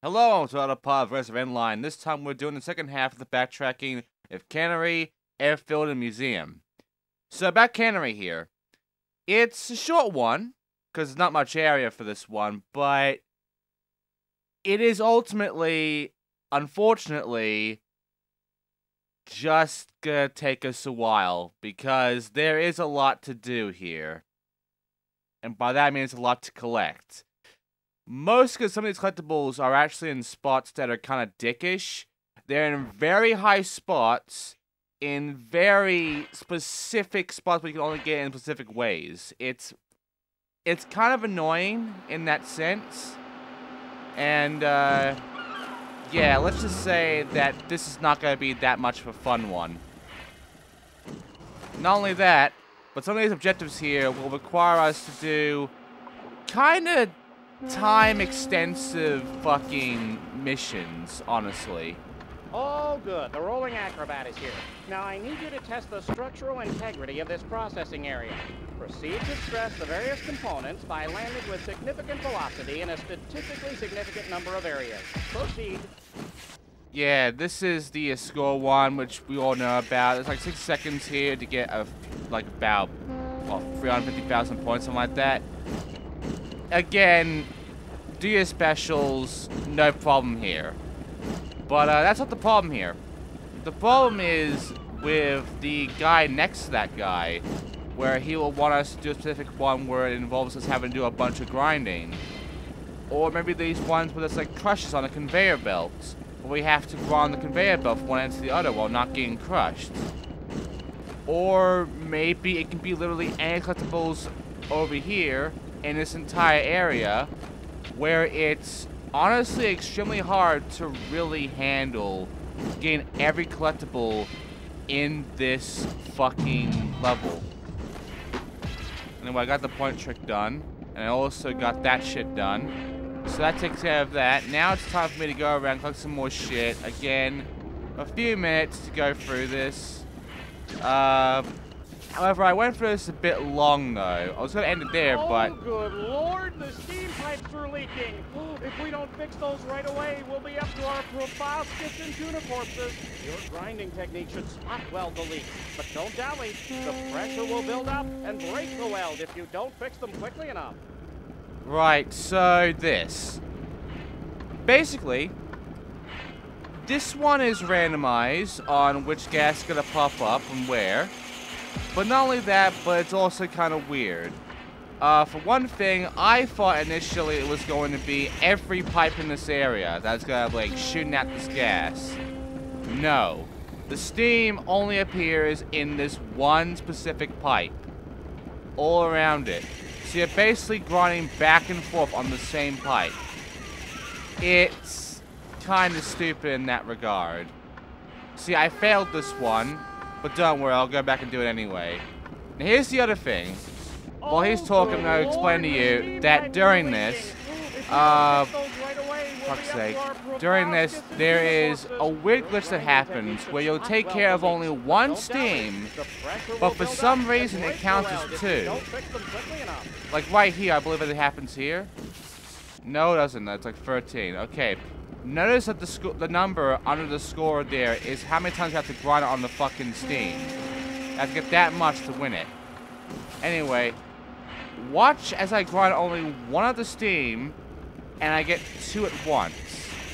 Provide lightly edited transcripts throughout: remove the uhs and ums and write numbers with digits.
Hello to other pod versus Inline. This time we're doing the second half of the backtracking of Cannery, Airfield and Museum. So about Cannery here. It's a short one, because there's not much area for this one, but it is ultimately, unfortunately, just gonna take us a while, because there is a lot to do here. And by that I mean it's a lot to collect. Most, because some of these collectibles are actually in spots that are kind of dickish. They're in very high spots, in very specific spots where you can only get in specific ways. It's kind of annoying in that sense. And, yeah, let's just say that this is not going to be that much of a fun one. Not only that, but some of these objectives here will require us to do kind of time-extensive fucking missions, honestly. Oh, good. The rolling acrobat is here. Now, I need you to test the structural integrity of this processing area. Proceed to stress the various components by landing with significant velocity in a statistically significant number of areas. Proceed. Yeah, this is the score one, which we all know about. There's like 6 seconds here to get about 350,000 points, something like that. Again, do your specials, no problem here. But that's not the problem here. The problem is with the guy next to that guy, where he will want us to do a specific one where it involves us having to do a bunch of grinding. Or maybe these ones where there's like crushes on a conveyor belt, where we have to grind the conveyor belt from one end to the other while not getting crushed. Or maybe it can be literally any collectibles over here in this entire area where it's honestly extremely hard to really handle getting every collectible in this fucking level. Anyway, I got the point trick done, and I also got that shit done. So that takes care of that. Now it's time for me to go around and collect some more shit. Again, a few minutes to go through this. However, I went through this a bit long, though. I was going to end it there, but... Oh, good lord, the steam pipes are leaking. If we don't fix those right away, we'll be up to our profile skips and tuna corpses. Your grinding technique should spot weld the leak. But don't dally. The pressure will build up and break the weld if you don't fix them quickly enough. Right, so this. Basically, this one is randomized on which gas is going to pop up and where. But not only that, but it's also kind of weird. For one thing, I thought initially it was going to be every pipe in this area that's going to be like shooting at this gas. No. The steam only appears in this one specific pipe. All around it. So you're basically grinding back and forth on the same pipe. It's kind of stupid in that regard. See, I failed this one. But don't worry, I'll go back and do it anyway. Now here's the other thing. While he's talking, I'm going to explain to you that during this, fuck's sake, during this, there is a weird glitch that happens where you'll take care of only one steam, but for some reason it counts as 2. Like right here, I believe it happens here. No, it doesn't. It's like 13. Okay. Notice that the number under the score there is how many times you have to grind it on the fucking steam. You have to get that much to win it. Anyway, watch as I grind only one of the steam, and I get 2 at once.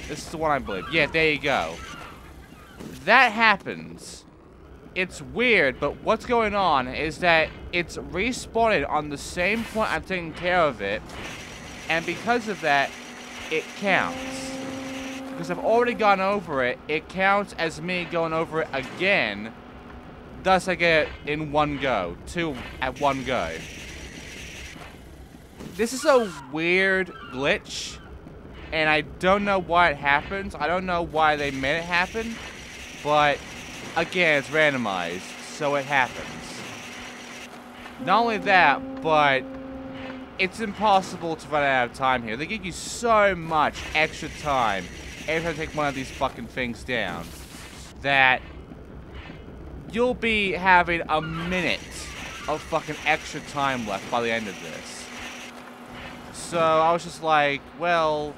This is the one I believe. Yeah, there you go. That happens. It's weird, but what's going on is that it's respawning on the same point I'm taking care of it, and because of that, it counts. Because I've already gone over it, it counts as me going over it again. Thus, I get it in one go. 2 at one go. This is a weird glitch. And I don't know why it happens. I don't know why they made it happen. But, again, it's randomized. So it happens. Not only that, but it's impossible to run out of time here. They give you so much extra time every time I take one of these fucking things down, that you'll be having a minute of fucking extra time left by the end of this. So I was just like, well,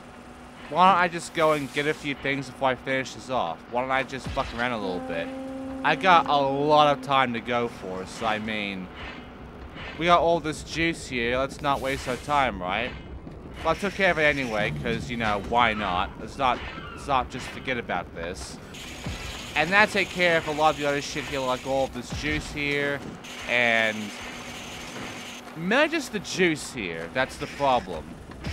why don't I just go and get a few things before I finish this off? Why don't I just fuck around a little bit? I got a lot of time to go for, so I mean, we got all this juice here, let's not waste our time, right? Well, I took care of it anyway, because, you know, why not? Let's not just forget about this. And that take care of a lot of the other shit here, like all of this juice here, and mainly just the juice here, that's the problem.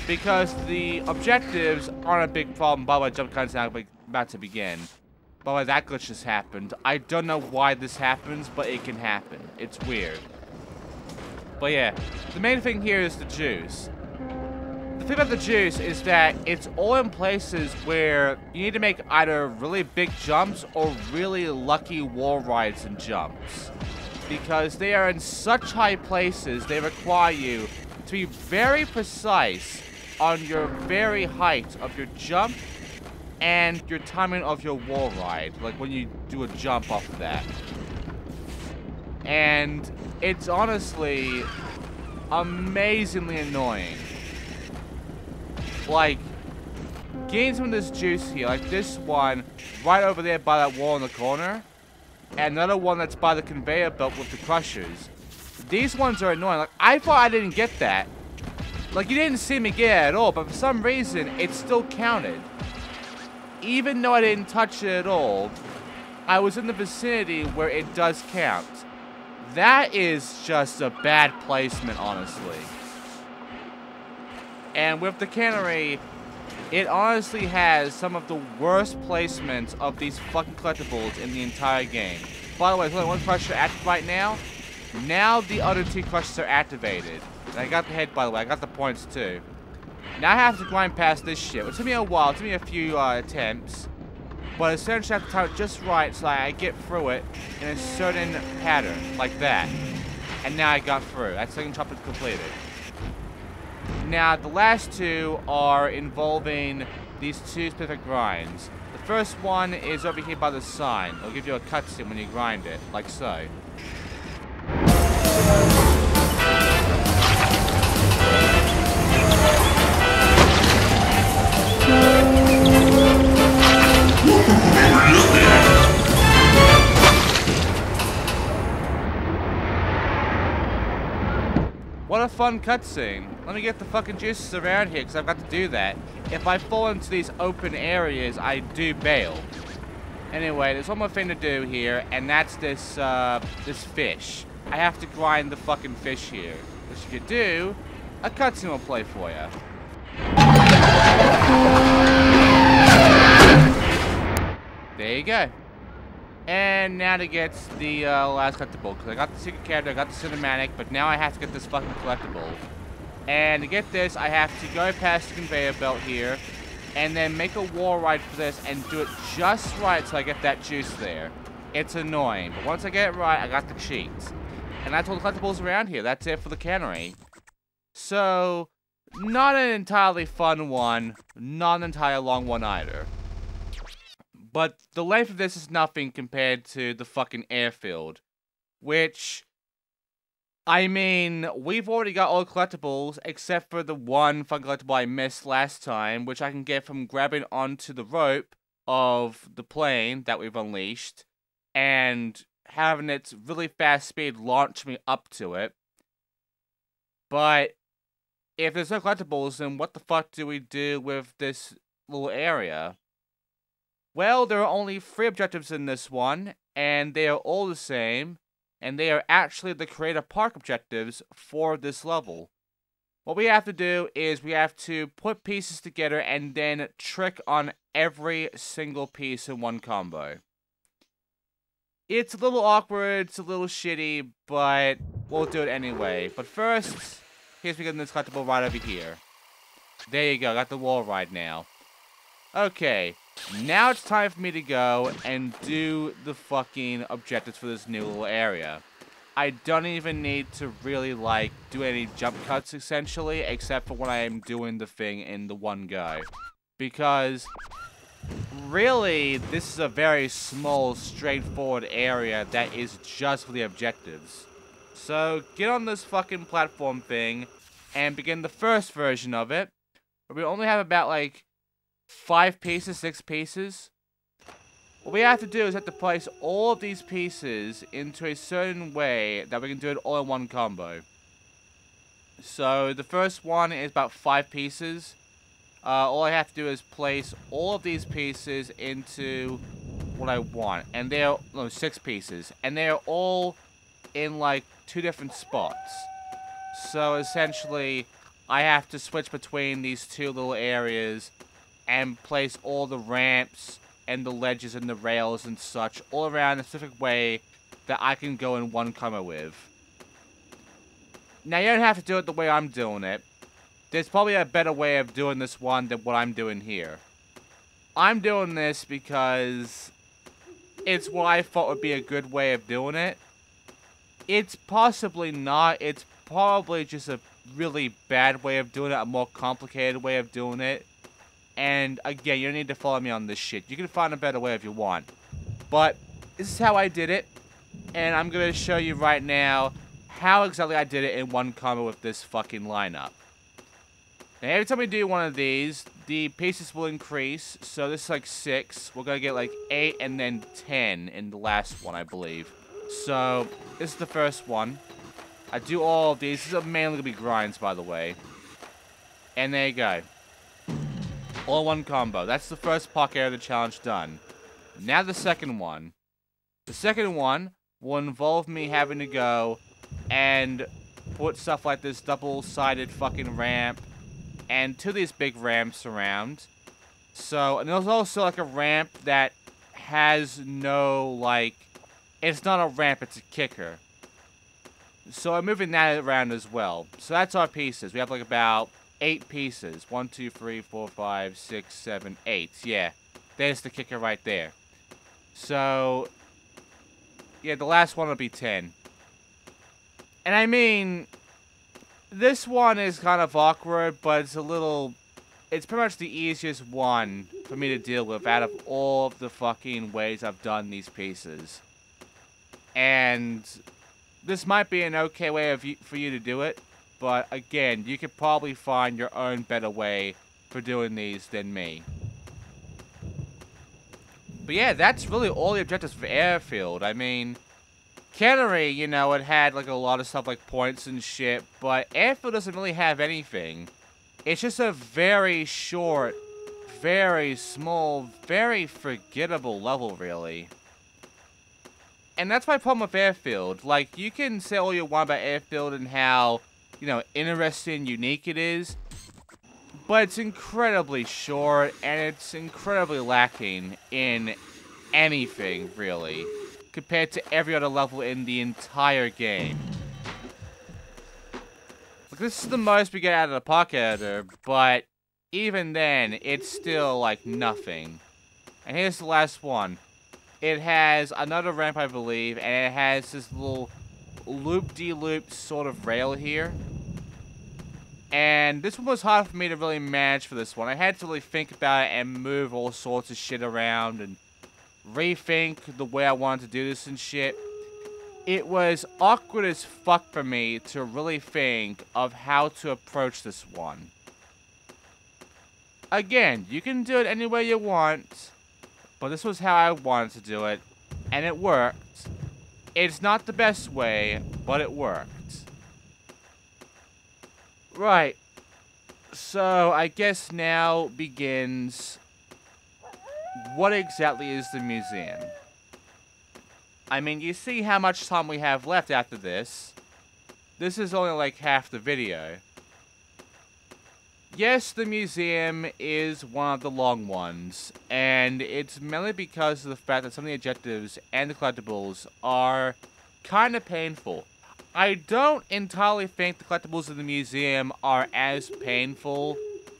Because the objectives aren't a big problem. By the way, jump cuts now about to begin. By the way, that glitch just happened. I don't know why this happens, but it can happen. It's weird. But yeah, the main thing here is the juice. The thing about the juice is that it's all in places where you need to make either really big jumps or really lucky wall rides and jumps. Because they are in such high places, they require you to be very precise on your very height of your jump and your timing of your wall ride, like when you do a jump off of that. And it's honestly amazingly annoying. Like, getting some of this juice here, like this one right over there by that wall in the corner, and another one that's by the conveyor belt with the crushers. These ones are annoying. Like, I thought I didn't get that. Like, you didn't see me get it at all, but for some reason, it still counted. Even though I didn't touch it at all, I was in the vicinity where it does count. That is just a bad placement, honestly. And with the Cannery, it honestly has some of the worst placements of these fucking collectibles in the entire game. By the way, there's only one crusher active right now. Now the other two crushers are activated. And I got the head, by the way. I got the points, too. Now I have to grind past this shit. It took me a while. It took me a few attempts. But essentially I have to time it just right so I get through it in a certain pattern. Like that. And now I got through. That second chapter completed. Now, the last two are involving these two specific grinds. The first one is over here by the sign. It'll give you a cutscene when you grind it, like so. What a fun cutscene. Let me get the fucking juices around here, because I've got to do that. If I fall into these open areas, I do bail. Anyway, there's one more thing to do here, and that's this, this fish. I have to grind the fucking fish here. Which if you do, a cutscene will play for you. There you go. And now to get the last collectible, because I got the secret character, I got the cinematic, but now I have to get this fucking collectible. And to get this, I have to go past the conveyor belt here, and then make a wall ride for this, and do it just right so I get that juice there. It's annoying, but once I get it right, I got the cheats. And that's all the collectibles around here. That's it for the Cannery. So, not an entirely fun one, not an entirely long one either. But the length of this is nothing compared to the fucking Airfield. Which, I mean, we've already got all the collectibles, except for the one fucking collectible I missed last time, which I can get from grabbing onto the rope of the plane that we've unleashed, and having its really fast speed launch me up to it. But, if there's no collectibles, then what the fuck do we do with this little area? Well, there are only 3 objectives in this one, and they are all the same, and they are actually the Creator Park objectives for this level. What we have to do is we have to put pieces together and then trick on every single piece in one combo. It's a little awkward, it's a little shitty, but we'll do it anyway. But first, here's we get this collectible right over here. There you go, got the wall ride now. Okay. Now it's time for me to go and do the fucking objectives for this new little area. I don't even need to really, like, do any jump cuts, essentially, except for when I am doing the thing in the one go. Because, really, this is a very small, straightforward area that is just for the objectives. So, get on this fucking platform thing, and begin the first version of it, where we only have about, like, 5 pieces, 6 pieces. What we have to do is have to place all of these pieces into a certain way that we can do it all in one combo. So the first one is about 5 pieces. All I have to do is place all of these pieces into what I want. And they're, no, 6 pieces. And they're all in like 2 different spots. So essentially, I have to switch between these 2 little areas and place all the ramps and the ledges and the rails and such all around in a specific way that I can go in one combo with. Now, you don't have to do it the way I'm doing it. There's probably a better way of doing this one than what I'm doing here. I'm doing this because it's what I thought would be a good way of doing it. It's possibly not. It's probably just a really bad way of doing it, a more complicated way of doing it. And again, you don't need to follow me on this shit. You can find a better way if you want. But this is how I did it. And I'm going to show you right now how exactly I did it in one combo with this fucking lineup. Now, every time we do one of these, the pieces will increase. So this is like 6. We're going to get like 8 and then 10 in the last one, I believe. So this is the first one. I do all of these. These are mainly going to be grinds, by the way. And there you go. All one combo. That's the first pocket area of the challenge done. Now the second one. The second one will involve me having to go and put stuff like this double-sided fucking ramp and 2 of these big ramps around. So, and there's also like a ramp that has no, like, it's not a ramp, it's a kicker. So I'm moving that around as well. So that's our pieces. We have like about 8 pieces. 1, 2, 3, 4, 5, 6, 7, 8. Yeah, there's the kicker right there. So, yeah, the last one will be 10. And I mean, this one is kind of awkward, but it's it's pretty much the easiest one for me to deal with out of all of the fucking ways I've done these pieces. And this might be an okay way for you to do it, but again, you could probably find your own better way for doing these than me. But yeah, that's really all the objectives for Airfield. I mean, Cannery, you know, it had like a lot of stuff like points and shit, but Airfield doesn't really have anything. It's just a very short, very small, very forgettable level, really. And that's my problem with Airfield. Like, you can say all you want about Airfield and how, you know, interesting, unique it is, but it's incredibly short, and it's incredibly lacking in anything, really, compared to every other level in the entire game. Like, this is the most we get out of the pocket editor, but even then, it's still, like, nothing. And here's the last one. It has another ramp, I believe, and it has this little loop-de-loop sort of rail here. And this one was hard for me to really manage for this one. I had to really think about it and move all sorts of shit around and rethink the way I wanted to do this and shit. It was awkward as fuck for me to really think of how to approach this one. Again, you can do it any way you want, but this was how I wanted to do it, and it worked. It's not the best way, but it worked. Right. So, I guess now begins what exactly is the museum? I mean, you see how much time we have left after this. This is only like half the video. Yes, the museum is one of the long ones, and it's mainly because of the fact that some of the objectives and the collectibles are kind of painful. I don't entirely think the collectibles in the museum are as painful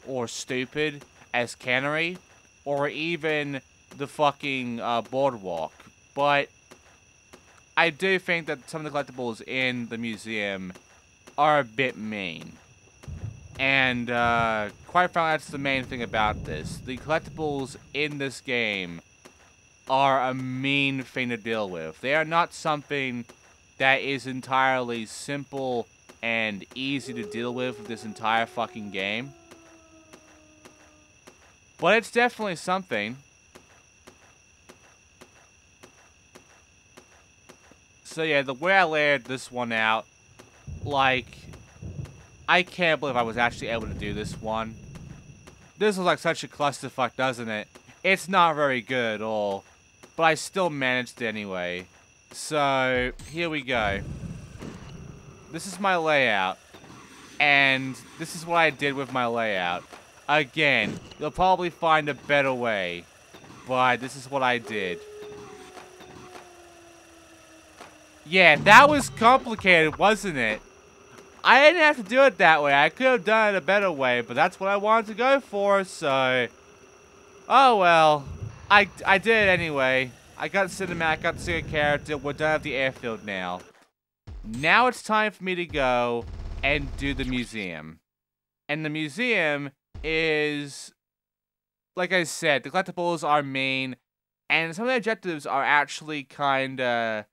or stupid as Cannery, or even the fucking boardwalk, but I do think that some of the collectibles in the museum are a bit mean. And, quite frankly, that's the main thing about this. The collectibles in this game are a mean thing to deal with. They are not something that is entirely simple and easy to deal with this entire fucking game. But it's definitely something. So yeah, the way I layered this one out, like, I can't believe I was actually able to do this one. This was like such a clusterfuck, doesn't it? It's not very good at all. But I still managed it anyway. So, here we go. This is my layout. And this is what I did with my layout. Again, you'll probably find a better way. But this is what I did. Yeah, that was complicated, wasn't it? I didn't have to do it that way. I could have done it a better way, but that's what I wanted to go for, so... Oh, well. I did it anyway. I got cinematic, got the single character. We're done at the airfield now. Now it's time for me to go and do the museum. And the museum is... Like I said, the collectibles are main, and some of the objectives are actually kinda...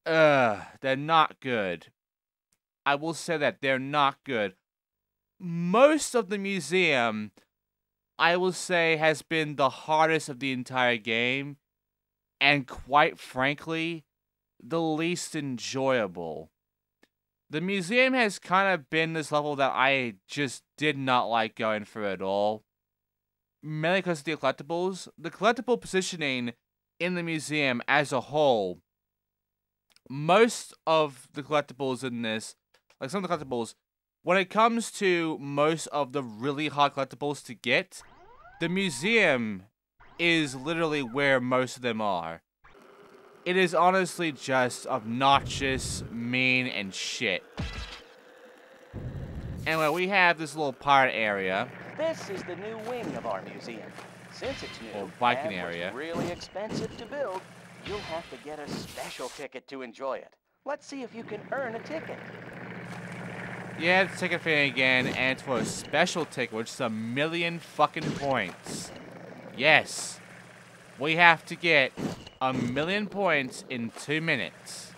they're not good. I will say that they're not good. Most of the museum, I will say, has been the hardest of the entire game. And quite frankly, the least enjoyable. The museum has kind of been this level that I just did not like going through at all. Mainly because of the collectibles. The collectible positioning in the museum as a whole, most of the collectibles in this, like some of the collectibles, when it comes to most of the really hard collectibles to get, the museum is literally where most of them are. It is honestly just obnoxious, mean, and shit. Anyway, we have this little pirate area. This is the new wing of our museum. Since it's new Or Viking and area. was really expensive to build, you'll have to get a special ticket to enjoy it. Let's see if you can earn a ticket. Yeah, it's a ticket thing again, and it's for a special ticket, which is 1,000,000 fucking points. Yes. We have to get 1,000,000 points in 2 minutes.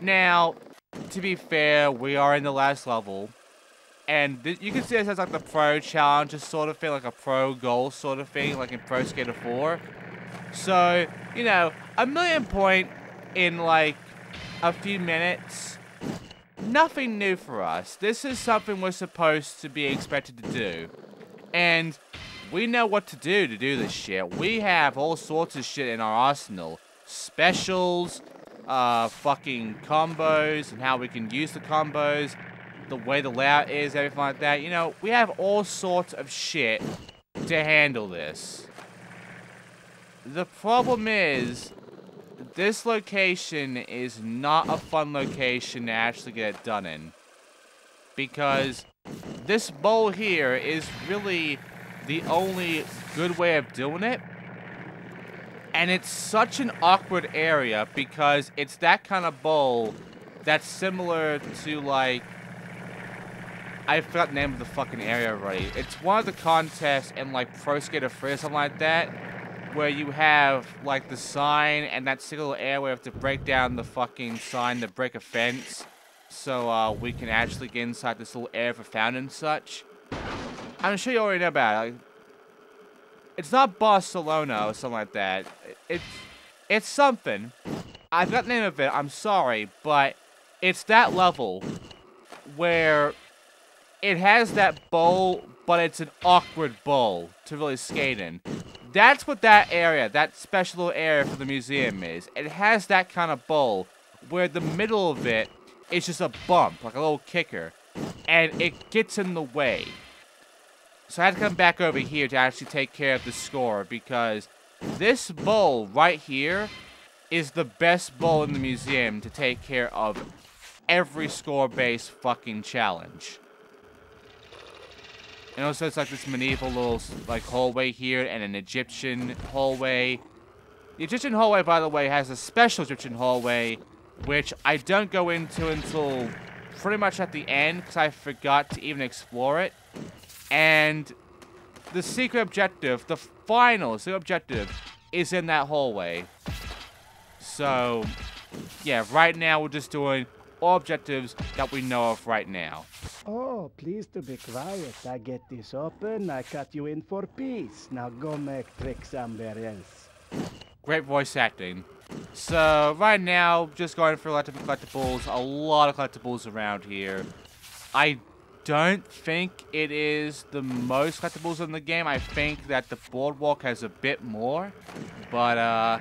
Now, to be fair, we are in the last level. And you can see this as like the pro challenges sort of thing, like a pro goal sort of thing, like in Pro Skater 4. So, you know, 1,000,000 point in like a few minutes, nothing new for us. This is something we're supposed to be expected to do. And we know what to do this shit. We have all sorts of shit in our arsenal. Specials, fucking combos, and how we can use the combos, the way the layout is, everything like that. You know, we have all sorts of shit to handle this. The problem is, this location is not a fun location to actually get it done in. Because this bowl here is really the only good way of doing it. And it's such an awkward area because it's that kind of bowl that's similar to, like, I forgot the name of the fucking area already. It's one of the contests in, like, Pro Skater 3 or something like that, where you have, like, the sign and that single area where you have to break down the fucking sign to break a fence, so we can actually get inside this little area for fountain and such. I'm sure you already know about it. Like, it's not Barcelona or something like that. It's something. I forgot the name of it, I'm sorry, but it's that level where it has that bowl, but it's an awkward bowl to really skate in. That's what that area, that special little area for the museum is. It has that kind of bowl where the middle of it is just a bump, like a little kicker, and it gets in the way. So I had to come back over here to actually take care of the score because this bowl right here is the best bowl in the museum to take care of every score-based fucking challenge. And also it's like this medieval little like hallway here and an Egyptian hallway. The Egyptian hallway, by the way, has a special Egyptian hallway, which I don't go into until pretty much at the end because I forgot to even explore it. And the secret objective, the final secret objective, is in that hallway. So, yeah, right now we're just doing all objectives that we know of right now. Oh, please to be quiet. I get this open, I cut you in for peace. Now go make tricks somewhere else. Great voice acting. So, right now, just going for collectibles. A lot of collectibles around here. I don't think it is the most collectibles in the game. I think that the boardwalk has a bit more. But,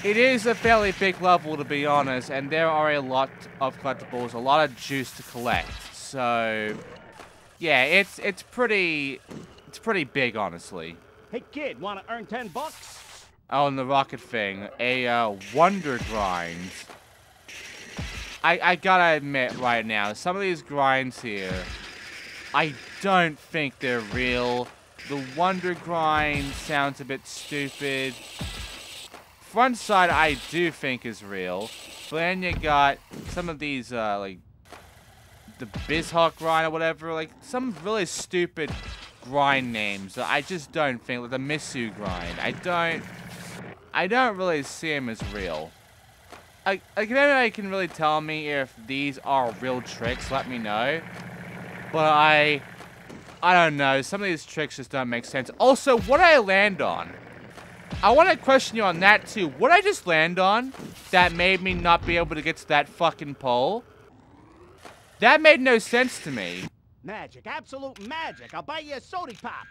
it is a fairly big level, to be honest. And there are a lot of collectibles, a lot of juice to collect. So, yeah, it's pretty big, honestly. Hey kid, wanna earn $10? Oh, and the rocket thing. A, wonder grind. I gotta admit right now, some of these grinds here, I don't think they're real. The wonder grind sounds a bit stupid. Front side I do think is real. But then you got some of these, like, the Bizhawk grind or whatever, like, some really stupid grind names that I just don't think, like the Misu grind. I don't really see them as real. Like, if anybody can really tell me if these are real tricks, let me know. But I don't know. Some of these tricks just don't make sense. Also, what did I land on? I want to question you on that, too. What did I just land on that made me not be able to get to that fucking pole? That made no sense to me. Magic, absolute magic. I'll buy you a soda pop.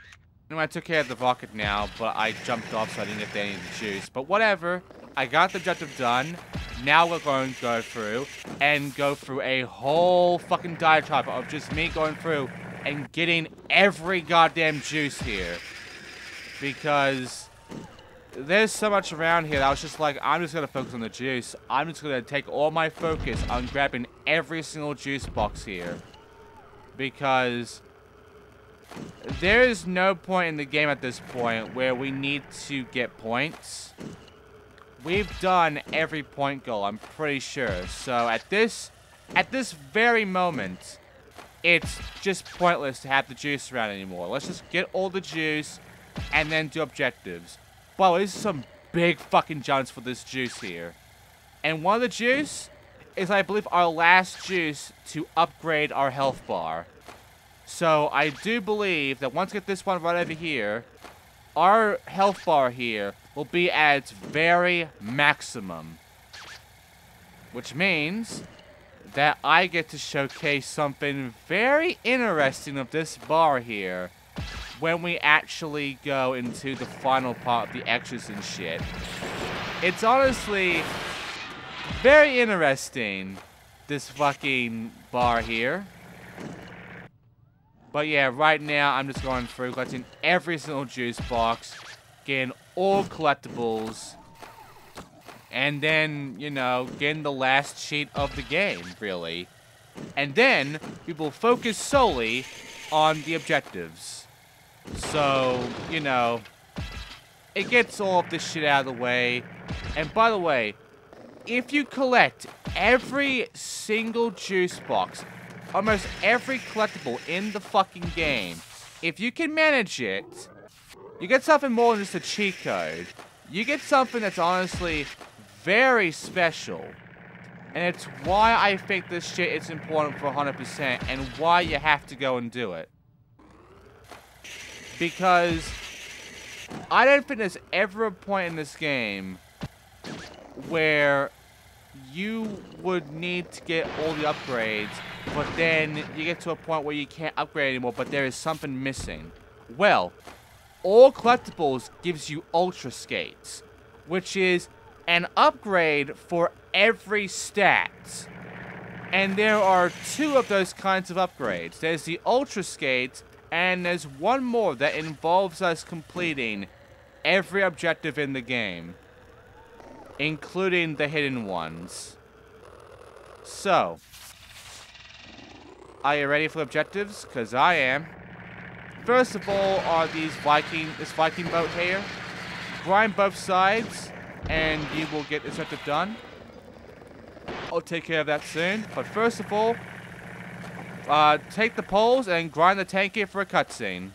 No, I took care of the rocket now, but I jumped off so I didn't get any of the juice. But whatever. I got the objective done. Now we're going to go through a whole fucking diatribe of just me going through and getting every goddamn juice here. Because there's so much around here that I was just like, I'm just going to focus on the juice. I'm just going to take all my focus on grabbing every single juice box here. Because there is no point in the game at this point where we need to get points. We've done every point goal, I'm pretty sure. So at this very moment, it's just pointless to have the juice around anymore. Let's just get all the juice and then do objectives. Wow, these are some big fucking jumps for this juice here. And one of the juice is, I believe, our last juice to upgrade our health bar. So I do believe that once we get this one right over here, our health bar here will be at its very maximum. Which means that I get to showcase something very interesting of this bar here when we actually go into the final part of the extras and shit. It's honestly very interesting, this fucking bar here. But yeah, right now I'm just going through collecting every single juice box, getting all collectibles, and then, you know, getting the last cheat of the game, really. And then we will focus solely on the objectives. So, you know, it gets all of this shit out of the way. And by the way, if you collect every single juice box, almost every collectible in the fucking game, if you can manage it, you get something more than just a cheat code. You get something that's honestly very special. And it's why I think this shit is important for 100% and why you have to go and do it. Because I don't think there's ever a point in this game where you would need to get all the upgrades, but then you get to a point where you can't upgrade anymore, but there is something missing. Well, all collectibles gives you Ultra Skates, which is an upgrade for every stat. And there are two of those kinds of upgrades. There's the Ultra Skates, and there's one more that involves us completing every objective in the game, including the hidden ones. So, are you ready for objectives? Because I am. First of all are this Viking boat here. Grind both sides, and you will get this objective done. I'll take care of that soon. But first of all, take the poles and grind the tank here for a cutscene.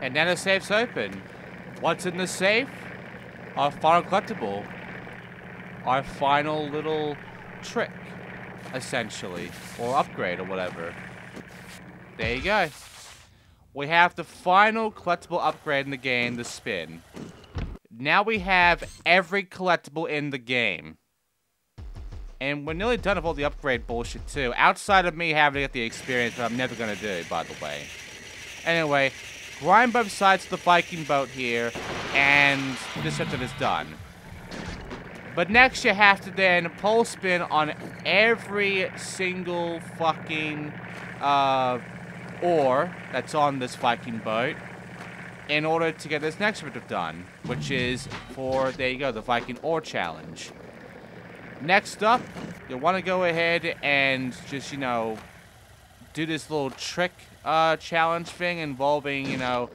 And now the safe's open. what's in the safe? Our final collectible. Our final little trick, essentially. Or upgrade, or whatever. There you go. We have the final collectible upgrade in the game, the spin. Now we have every collectible in the game. And we're nearly done with all the upgrade bullshit, too. Outside of me having to get the experience, but I'm never going to do, by the way. Anyway, grind both sides of the Viking boat here, and this section is done. But next you have to then pole spin on every single fucking ore that's on this Viking boat in order to get this next objective done, which is for, there you go, the Viking ore challenge. Next up, you'll want to go ahead and just, you know, do this little trick challenge thing involving, you know,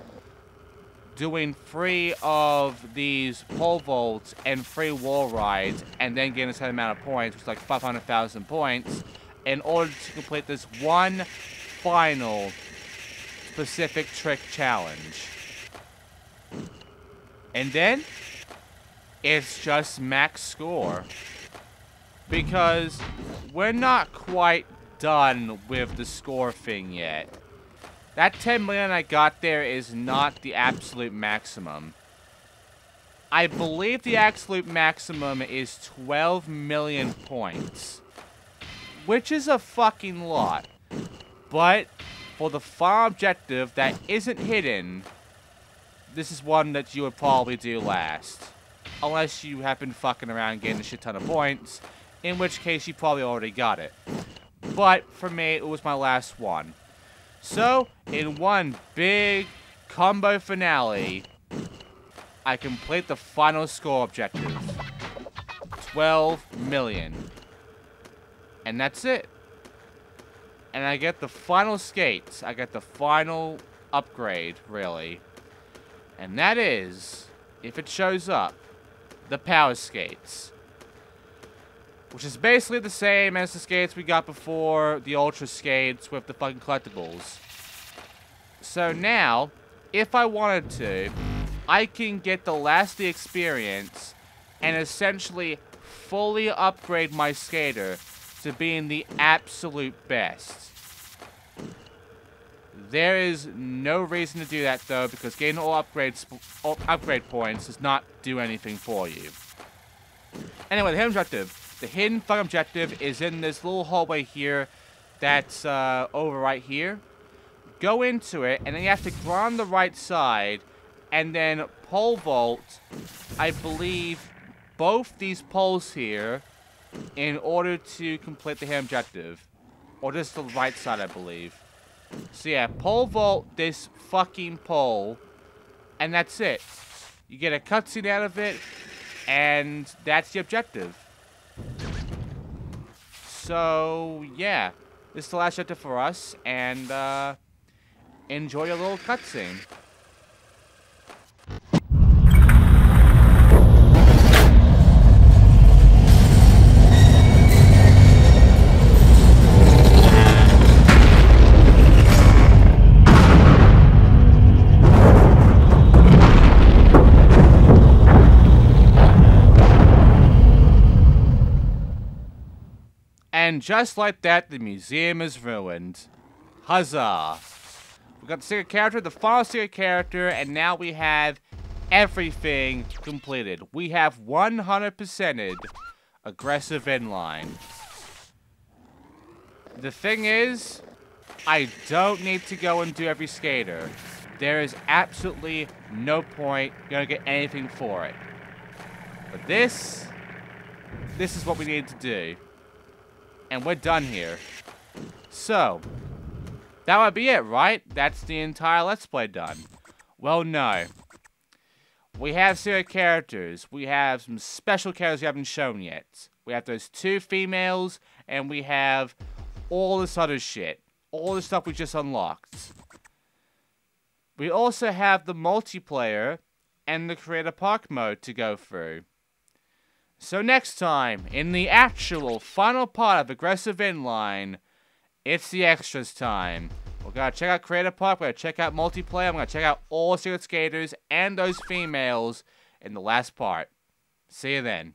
doing 3 of these pole vaults and 3 wall rides, and then getting a certain amount of points, which is like 500,000 points, in order to complete this one final specific trick challenge. And then, it's just max score. Because we're not quite done with the score thing yet. That 10 million I got there is not the absolute maximum. I believe the absolute maximum is 12 million points. Which is a fucking lot. But for the final objective that isn't hidden, this is one that you would probably do last. Unless you have been fucking around getting a shit ton of points. In which case, you probably already got it. But, for me, it was my last one. So, in one big combo finale, I complete the final score objective. 12 million. And that's it. And I get the final skates. I get the final upgrade, really. And that is, if it shows up, the power skates. Which is basically the same as the skates we got before, the Ultra skates with the fucking collectibles. So now, if I wanted to, I can get the lasty experience and essentially fully upgrade my skater to being the absolute best. There is no reason to do that though, because getting all upgrade points does not do anything for you. Anyway, the hidden objective. The hidden fucking objective is in this little hallway here that's over right here. Go into it, and then you have to grind the right side, and then pole vault, I believe, both these poles here in order to complete the hidden objective. Or just the right side, I believe. So yeah, pole vault this fucking pole, and that's it. You get a cutscene out of it, and that's the objective. So, yeah. This is the last chapter for us, and, enjoy your little cutscene. And just like that, the museum is ruined. Huzzah! We got the secret character, the final secret character, and now we have everything completed. We have 100%ed aggressive inline. The thing is, I don't need to go and do every skater. There is absolutely no point gonna get anything for it. But this is what we need to do. And we're done here. So, that would be it, right? That's the entire Let's Play done. Well, no. We have secret characters. We have some special characters we haven't shown yet. We have those 2 females, and we have all this other shit. All the stuff we just unlocked. We also have the multiplayer and the Creator Park mode to go through. So next time, in the actual final part of Aggressive Inline, it's the extras time. We'll We're gonna check out Creator Park, we're gonna check out multiplayer, I'm gonna check out all Secret Skaters and those females in the last part. See you then.